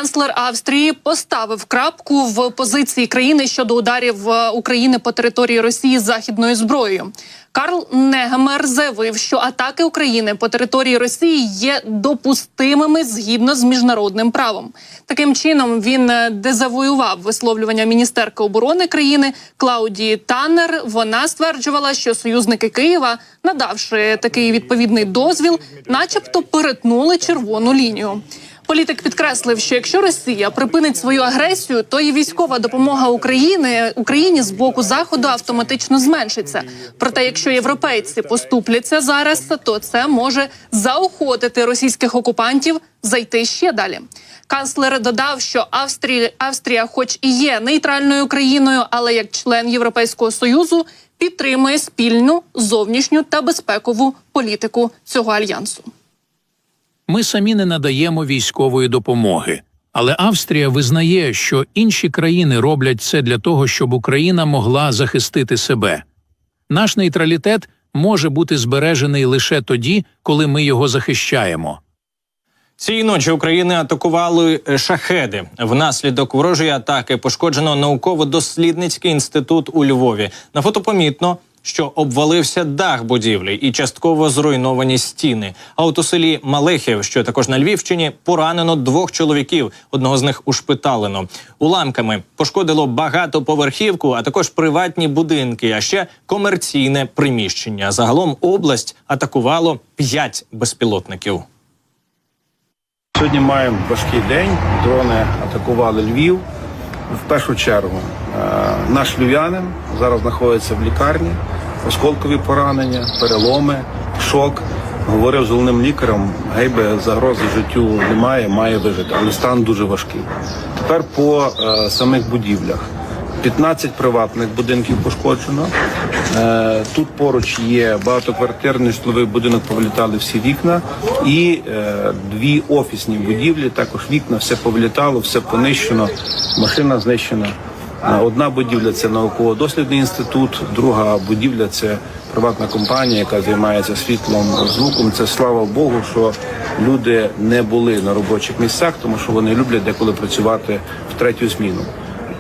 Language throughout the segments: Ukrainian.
Канцлер Австрії поставив крапку в позиції країни щодо ударів України по території Росії західною зброєю. Карл Негемер заявив, що атаки України по території Росії є допустимими згідно з міжнародним правом. Таким чином, він дезавуював висловлювання міністерки оборони країни Клаудії Таннер. Вона стверджувала, що союзники Києва, надавши такий відповідний дозвіл, начебто перетнули червону лінію. Політик підкреслив, що якщо Росія припинить свою агресію, то і військова допомога Україні з боку Заходу автоматично зменшиться. Проте, якщо європейці поступляться зараз, то це може заохотити російських окупантів зайти ще далі. Канцлер додав, що Австрія хоч і є нейтральною країною, але як член Європейського Союзу підтримує спільну зовнішню та безпекову політику цього альянсу. Ми самі не надаємо військової допомоги. Але Австрія визнає, що інші країни роблять це для того, щоб Україна могла захистити себе. Наш нейтралітет може бути збережений лише тоді, коли ми його захищаємо. Цієї ночі України атакували шахеди. Внаслідок ворожої атаки пошкоджено науково-дослідницький інститут у Львові. На фото помітно, що обвалився дах будівлі і частково зруйновані стіни. А от у селі Малехів, що також на Львівщині, поранено 2 чоловіків. Одного з них ушпиталено. Уламками пошкодило багатоповерхівку, а також приватні будинки, а ще комерційне приміщення. Загалом область атакувало 5 безпілотників. Сьогодні маємо важкий день. Дрони атакували Львів. В першу чергу наш львів'янин зараз знаходиться в лікарні, осколкові поранення, переломи, шок. Говорив з головним лікарем, гейби загрози життю немає, має вижити, але стан дуже важкий. Тепер по самих будівлях. 15 приватних будинків пошкоджено. Тут поруч є багатоквартирний житловий будинок, повилітали всі вікна. І 2 офісні будівлі, також вікна, все повилітало, все понищено, машина знищена. Одна будівля – це науково-дослідний інститут, друга будівля – це приватна компанія, яка займається світлом, звуком. Це слава Богу, що люди не були на робочих місцях, тому що вони люблять деколи працювати в 3-ю зміну.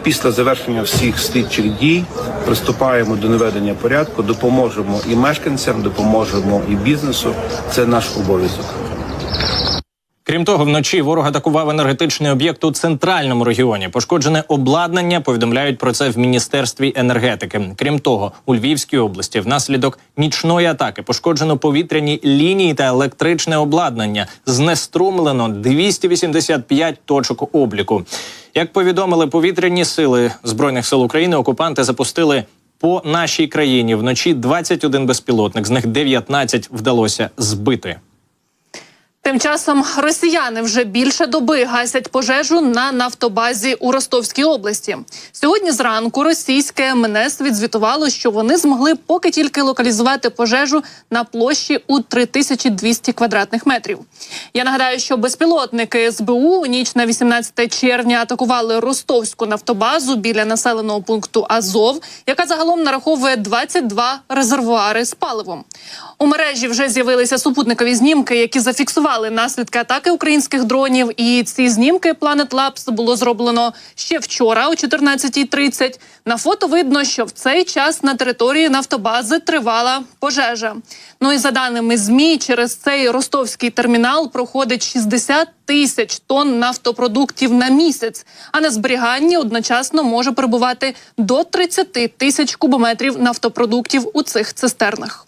Після завершення всіх слідчих дій приступаємо до наведення порядку, допоможемо і мешканцям, допоможемо і бізнесу. Це наш обов'язок. Крім того, вночі ворог атакував енергетичний об'єкт у центральному регіоні. Пошкоджене обладнання, повідомляють про це в Міністерстві енергетики. Крім того, у Львівській області внаслідок нічної атаки пошкоджено повітряні лінії та електричне обладнання. Знеструмлено 285 точок обліку. Як повідомили повітряні сили Збройних сил України, окупанти запустили по нашій країні вночі 21 безпілотник, з них 19 вдалося збити. Тим часом росіяни вже більше доби гасять пожежу на нафтобазі у Ростовській області. Сьогодні зранку російське МНС відзвітувало, що вони змогли поки тільки локалізувати пожежу на площі у 3200 квадратних метрів. Я нагадаю, що безпілотники СБУ у ніч на 18 червня атакували Ростовську нафтобазу біля населеного пункту Азов, яка загалом нараховує 22 резервуари з паливом. У мережі вже з'явилися супутникові знімки, які зафіксували наслідки атаки українських дронів. І ці знімки Planet Labs було зроблено ще вчора о 14:30. На фото видно, що в цей час на території нафтобази тривала пожежа. Ну і за даними ЗМІ, через цей ростовський термінал проходить 60 тисяч тонн нафтопродуктів на місяць, а на зберіганні одночасно може перебувати до 30 тисяч кубометрів нафтопродуктів у цих цистернах.